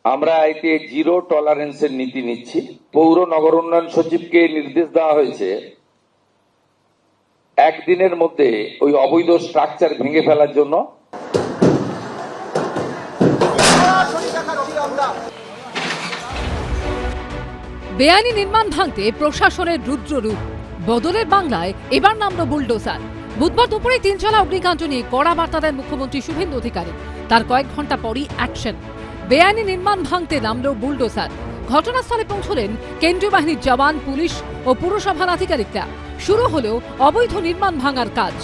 আমরা এতে জিরো টলারেন্সের নীতি নিচ্ছি। পৌর নগর উন্নয়ন সচিবকে নির্দেশ দেওয়া হয়েছে একদিনের মধ্যে ওই অবৈধ স্ট্রাকচার ভেঙে ফেলার জন্য। বেআইনি নির্মাণ ভাঙতে প্রশাসনের রুদ্ররূপ। বদলের বাংলায় এবার নামলো বুলডোজার। বুধবার দুপুরে তিনচালা অগ্নিকাণ্ড নিয়ে কড়া বার্তা দেন মুখ্যমন্ত্রী শুভেন্দু অধিকারী। তার কয়েক ঘন্টা পরই অ্যাকশন। বেআইনি নির্মাণ ভাঙতে নামলো বুলডোজার। ঘটনাস্থলে পৌঁছলেন কেন্দ্রীয় বাহিনীর জওয়ান, পুলিশ ও পুরসভার আধিকারিকরা। শুরু হলো অবৈধ নির্মাণ ভাঙার কাজ।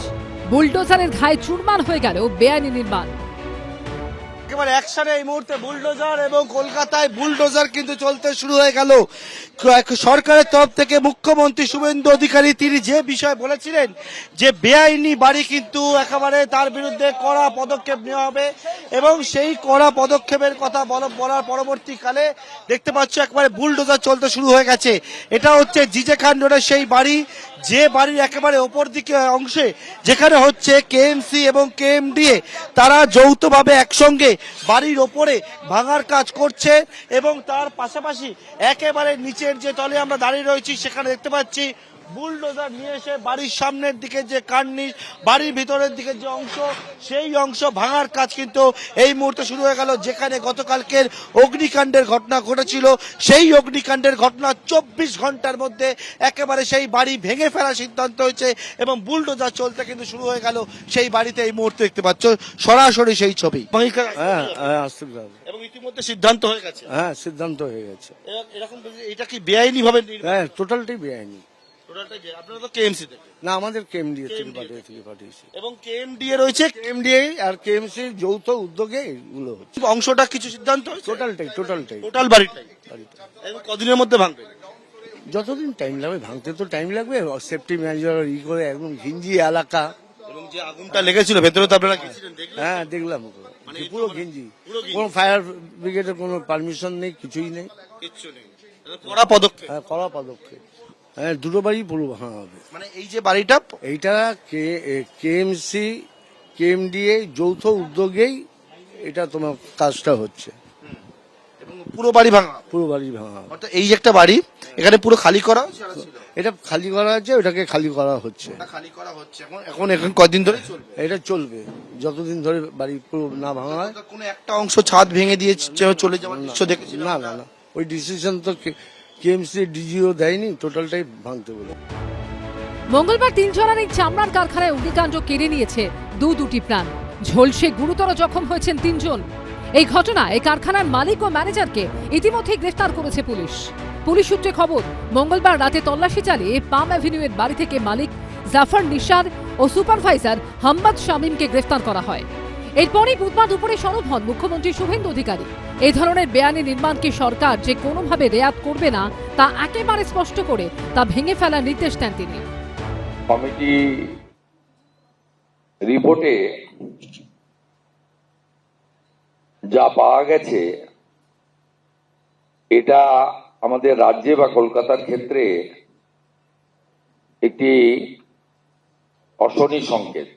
বুলডোজারের ঘায়ে চুরমার হয়ে গেল বেআইনি নির্মাণ। একেবারে অ্যাকশনে এই মুহূর্তে বুলডোজার, এবং কলকাতায় বুলডোজার কিন্তু চলতে শুরু হয়ে গেল। সরকারের তরফ থেকে মুখ্যমন্ত্রী শুভেন্দু অধিকারী তিনি যে বিষয় বলেছিলেন যে বেআইনি বাড়ি কিন্তু একেবারে তার বিরুদ্ধে কড়া পদক্ষেপ নেওয়া হবে, এবং সেই কড়া পদক্ষেপের কথা বলার পরবর্তীকালে দেখতে পাচ্ছ একেবারে বুলডোজার চলতে শুরু হয়ে গেছে। এটা হচ্ছে জিজে খান রোডের সেই বাড়ি, যে বাড়ির একেবারে ওপর দিকে অংশে যেখানে হচ্ছে কেএমসি এবং কেএমডিএ তারা যৌথভাবে একসঙ্গে বাড়ির ওপরে ভাঙার কাজ করছে, এবং তার পাশাপাশি একেবারে নিচের যে তলে আমরা দাঁড়িয়ে রয়েছি সেখানে দেখতে পাচ্ছি বুলডোজার নিয়ে এসে বাড়ির সামনের দিকে যে কার্নিশ, বাড়ির ভিতরের দিকে যে অংশ, সেই অংশ ভাঙার কাজ কিন্তু এই মুহূর্তে শুরু হয়ে গেল। যেখানে গতকালকের অগ্নিকাণ্ডের ঘটনা ঘটেছিল, সেই অগ্নিকাণ্ডের ঘটনা 24 ঘন্টার মধ্যে একেবারে সেই বাড়ি ভেঙে ফেলার সিদ্ধান্ত হয়েছে, এবং বুলডোজার চলতে কিন্তু শুরু হয়ে গেল সেই বাড়িতে। এই মুহূর্তে দেখতে পাচ্ছ সরাসরি সেই ছবি। এবং ইতিমধ্যে সিদ্ধান্ত হয়ে গেছে। হ্যাঁ, সিদ্ধান্ত হয়ে গেছে। এরকম এটা কি বেআইনি ভাবে? হ্যাঁ, টোটালটাই বেআইনি। আপনারা তো কেএমসি থেকে? না, আমাদের কেএমডিএ থেকে পাঠিয়েছি। এবং কেএমডিএ রয়েছে, কেএমডিএ আর কেএমসি যৌথ উদ্যোগে এগুলো হচ্ছে। অংশটা কিছু সিদ্ধান্ত হয়েছে? টোটাল বাড়িটাই। এবং কদিনের মধ্যে ভাঙবে? যতদিন টাইম লাগবে, ভাঙতে তো টাইম লাগবে। সেফটি ম্যানেজার করে একদম ঘিঞ্জি এলাকা। এবং যে আগুনটা লেগেছিল ভেতরে তো আপনারা গেছিলেন? হ্যাঁ, দেখলাম পুরো ঘিঞ্জি। কোনো ফায়ার ব্রিগেডের কোনো পারমিশন নেই, কিছুই নেই। কিচ্ছু নেই। কড়া পদক্ষেপ। হ্যাঁ, কড়া পদক্ষেপ। হ্যাঁ, দুটো বাড়ি পুরো ভাঙা হবে। মানে এই যে বাড়িটা, এইটা কেএমসি কেএমডিএ যৌথ উদ্যোগেই এটা তোমার কাজটা হচ্ছে। এবং পুরো বাড়ি ভাঙা? পুরো বাড়ি ভাঙা। অর্থাৎ এই যে একটা বাড়ি, এখানে পুরো খালি করা? এটা খালি করা আছে, ওটাকে খালি করা হচ্ছে। খালি করা হচ্ছে। এখন কদিন ধরে চলবে? এটা চলবে যতদিন ধরে বাড়ি পুরো না ভাঙা হয়। কোনো একটা অংশ ছাদ ভেঙে দিয়ে চলে যাওয়ার দৃশ্য দেখেছি? না, ওই ডিসিশন তো কেএমসি ডিজিও দেয়নি, টোটালটাই ভাঙতে বলে। মঙ্গলবার তিনজনের এই চামড়ার কারখানায় অগ্নিকাণ্ড কেড়ে নিয়েছে দুটি প্রাণ। ঝলসে গুরুতর জখম হয়েছেন 3 জন। এই ঘটনায় কারখানার মালিক ও ম্যানেজারকে ইতিমধ্যেই গ্রেফতার করেছে পুলিশ। পুলিশ সূত্রে খবর, মঙ্গলবার রাতে তল্লাশি চালিয়ে পাম অ্যাভিনিউয়ের বাড়ি থেকে মালিক জাফর নিশার ও সুপারভাইজার হাম্মাদ শামীমকে গ্রেফতার করা হয়। এরপরই বুধবার দুপুরে সরব হন মুখ্যমন্ত্রী শুভেন্দু অধিকারী। এই ধরনের বেআইনি নির্মাণকে সরকার যে কোনোভাবে রেয়াত করবে না তা একেবারে স্পষ্ট করে তা ভেঙে ফেলার নির্দেশ দেন তিনি। কমিটি রিপোর্টে যা পাওয়া গেছে, এটা আমাদের রাজ্যে বা কলকাতার ক্ষেত্রে একটি অশনি সংকেত।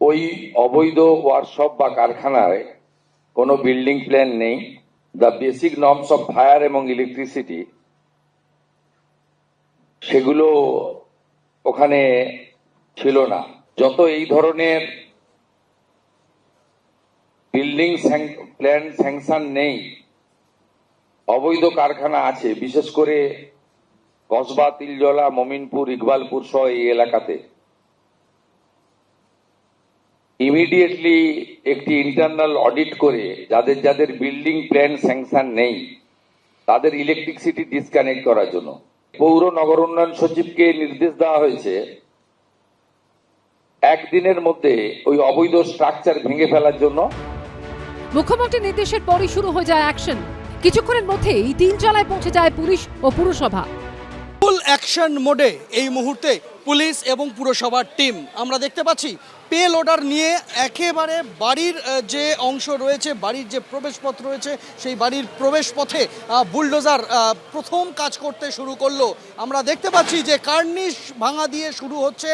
ওই অবৈধ ওয়ার্কশপ বা কারখানায় কোনো বিল্ডিং প্ল্যান নেই। The basic norms of fire এবং ইলেকট্রিসিটি সেগুলো ওখানে ছিল না। যত এই ধরনের বিল্ডিং প্ল্যান স্যাংশন নেই, অবৈধ কারখানা আছে, বিশেষ করে কসবা, তিলজলা, মমিনপুর, ইকবালপুর সহ এই এলাকাতে, ইমিডিয়েটলি একটি ইন্টারনাল অডিট করে যাদের বিল্ডিং প্ল্যান স্যাংশন নেই তাদের ইলেকট্রিসিটি ডিসকানেক্ট করার জন্য পৌর নগর উন্নয়ন সচিবকে নির্দেশ দেওয়া হয়েছে একদিনের মধ্যে ওই অবৈধ স্ট্রাকচার ভেঙে ফেলার জন্য। মুখ্যমন্ত্রীর নির্দেশের পরই শুরু হয়ে যায় অ্যাকশন। কিছুক্ষণের মধ্যেই তিনচালায় পৌঁছে যায় পুলিশ ও পুরসভা। ফুল অ্যাকশন মোডে এই মুহূর্তে পুলিশ এবং পুরসভার টিম। আমরা দেখতে পাচ্ছি পে লোডার নিয়ে একেবারে বাড়ির যে অংশ রয়েছে, বাড়ির যে প্রবেশপথ রয়েছে, সেই বাড়ির প্রবেশপথে বুলডোজার প্রথম কাজ করতে শুরু করলো। আমরা দেখতে পাচ্ছি যে কার্নিশ ভাঙা দিয়ে শুরু হচ্ছে,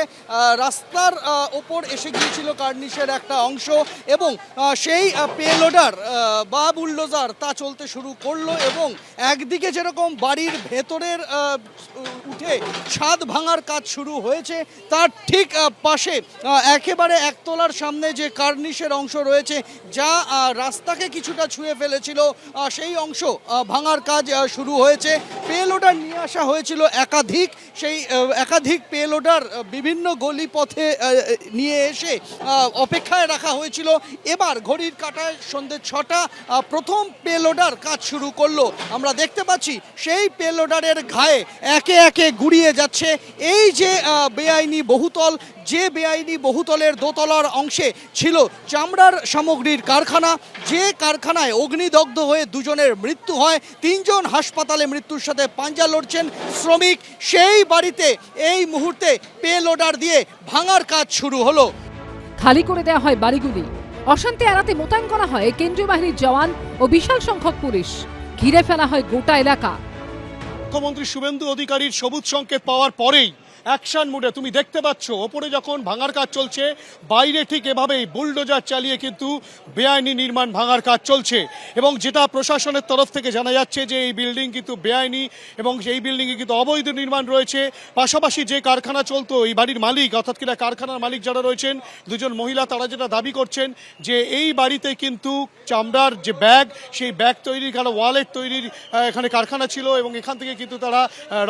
রাস্তার ওপর এসে গিয়েছিল কার্নিশের একটা অংশ এবং সেই পে লোডার বা বুলডোজার তা চলতে শুরু করলো এবং একদিকে যেরকম বাড়ির ভেতরের উঠে ছাদ ভাঙার কাজ শুরু হয়েছে, তার ঠিক পাশে একেবারে একতলার সামনে যে কার্নিশের অংশ রয়েছে, যা রাস্তাকে কিছুটা ছুঁয়ে ফেলেছিল, সেই অংশ ভাঙার কাজ শুরু হয়েছে। পে লোডার নিয়ে আসা হয়েছিল একাধিক, সেই একাধিক পে লোডার বিভিন্ন গলি পথে নিয়ে এসে অপেক্ষায় রাখা হয়েছিল। এবার ঘড়ির কাঁটায় সন্ধ্যে 6টা প্রথম পে লোডার কাজ শুরু করলো। আমরা দেখতে পাচ্ছি সেই পে লোডারের ঘায়ে একে একে গুড়িয়ে যাচ্ছে এই যে বেআইনি বহুতল, যে বেআইনি বহুতলের দোতলার অংশে ছিল চামড়ার সামগ্রীর কারখানা, যে কারখানায় অগ্নিদগ্ধ হয়ে দুজনের মৃত্যু হয়, 3 জন হাসপাতালে মৃত্যুর সাথে পাঞ্জা লড়ছেন শ্রমিক, সেই বাড়িতে এই মুহূর্তে পে লোডার দিয়ে ভাঙার কাজ শুরু হলো। খালি করে দেওয়া হয় বাড়িগুলি, অশান্তি এড়াতে মোতায়েন করা হয় কেন্দ্রীয় বাহিনীর জওয়ান ও বিশাল সংখ্যক পুলিশ, ঘিরে ফেলা হয় গোটা এলাকা। মুখ্যমন্ত্রী শুভেন্দু অধিকারীর সবুজ সংকেত পাওয়ার পরেই অ্যাকশন মুডে তুমি দেখতে পাচ্ছ ওপরে যখন ভাঙার কাজ চলছে, বাইরে ঠিক এভাবেই বুলডোজার চালিয়ে কিন্তু বেআইনি নির্মাণ ভাঙার কাজ চলছে। এবং যেটা প্রশাসনের তরফ থেকে জানা যাচ্ছে যে এই বিল্ডিং কিন্তু বেআইনি এবং এই বিল্ডিংয়ে কিন্তু অবৈধ নির্মাণ রয়েছে। পাশাপাশি যে কারখানা চলতো, এই বাড়ির মালিক অর্থাৎ কিনা কারখানার মালিক যারা রয়েছেন, 2 জন মহিলা, তারা যেটা দাবি করছেন যে এই বাড়িতে কিন্তু চামড়ার যে ব্যাগ, সেই ব্যাগ তৈরির কারণে ওয়ালেট তৈরির এখানে কারখানা ছিল এবং এখান থেকে কিন্তু তারা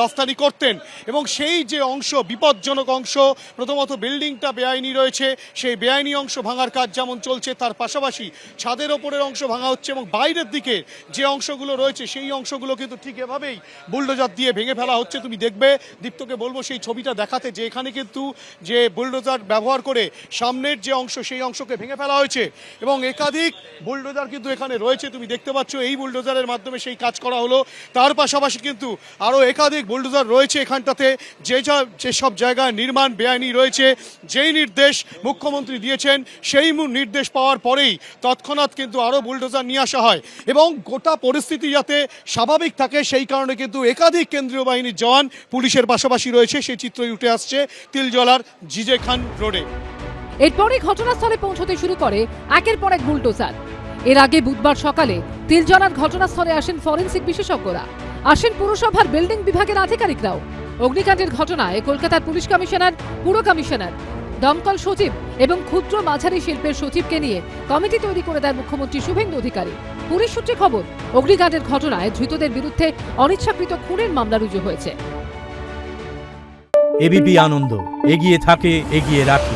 রফতানি করতেন। এবং সেই যে অংশ, বিপজ্জনক অংশ, প্রথমত বিল্ডিংটা বেআইনি রয়েছে, সেই বেআইনি অংশ ভাঙার কাজ যেমন চলছে, তার পাশাপাশি ছাদের ওপরের অংশ ভাঙা হচ্ছে এবং বাইরের দিকে যে অংশগুলো রয়েছে সেই অংশগুলো কিন্তু ঠিক এভাবেই বুলডোজার দিয়ে ভেঙে ফেলা হচ্ছে। তুমি দেখবে, দীপ্তকে বলবো সেই ছবিটা দেখাতে, যে এখানে কিন্তু যে বুলডোজার ব্যবহার করে সামনের যে অংশ, সেই অংশকে ভেঙে ফেলা হয়েছে এবং একাধিক বুলডোজার কিন্তু এখানে রয়েছে। তুমি দেখতে পাচ্ছ এই বুলডোজারের মাধ্যমে সেই কাজ করা হলো। তার পাশাপাশি কিন্তু আরও একাধিক বুলডোজার রয়েছে এখানটাতে, যেসব জায়গায় নির্মাণ বেআইনি রয়েছে। যেই নির্দেশ মুখ্যমন্ত্রী দিয়েছেন, সেই নির্দেশ পাওয়ার পরেই তৎক্ষণাৎ কিন্তু আরও বুলডোজার নিয়ে আসা হয় এবং গোটা পরিস্থিতি যাতে স্বাভাবিক থাকে সেই কারণে কিন্তু একাধিক কেন্দ্রীয় বাহিনীর জওয়ান পুলিশের পাশাপাশি রয়েছে। সেই চিত্রই উঠে আসছে তিলজলার জিজে খান রোডে। এরপরই ঘটনাস্থলে পৌঁছতে শুরু করে একের পর এক বুলডোজার। এর আগে বুধবার সকালে তিলজলার ঘটনাস্থলে আসেন ফরেনসিক বিশেষজ্ঞরা, আসেন পুরসভার বিল্ডিং বিভাগের আধিকারিকরাও। অগ্নিকাণ্ডের ঘটনায় কলকাতার পুলিশ কমিশনার, পুর কমিশনার, দমকল সচিব এবং ক্ষুদ্র মাঝারি শিল্পের সচিবকে নিয়ে কমিটি তৈরি করে দেয় মুখ্যমন্ত্রী শুভেন্দু অধিকারী। পুলিশ সূত্রে খবর, অগ্নিকাণ্ডের ঘটনায় ধৃতদের বিরুদ্ধে অনিচ্ছাকৃত খুনের মামলা রুজু হয়েছে। এবিপি আনন্দ, এগিয়ে থাকে, এগিয়ে রাখে।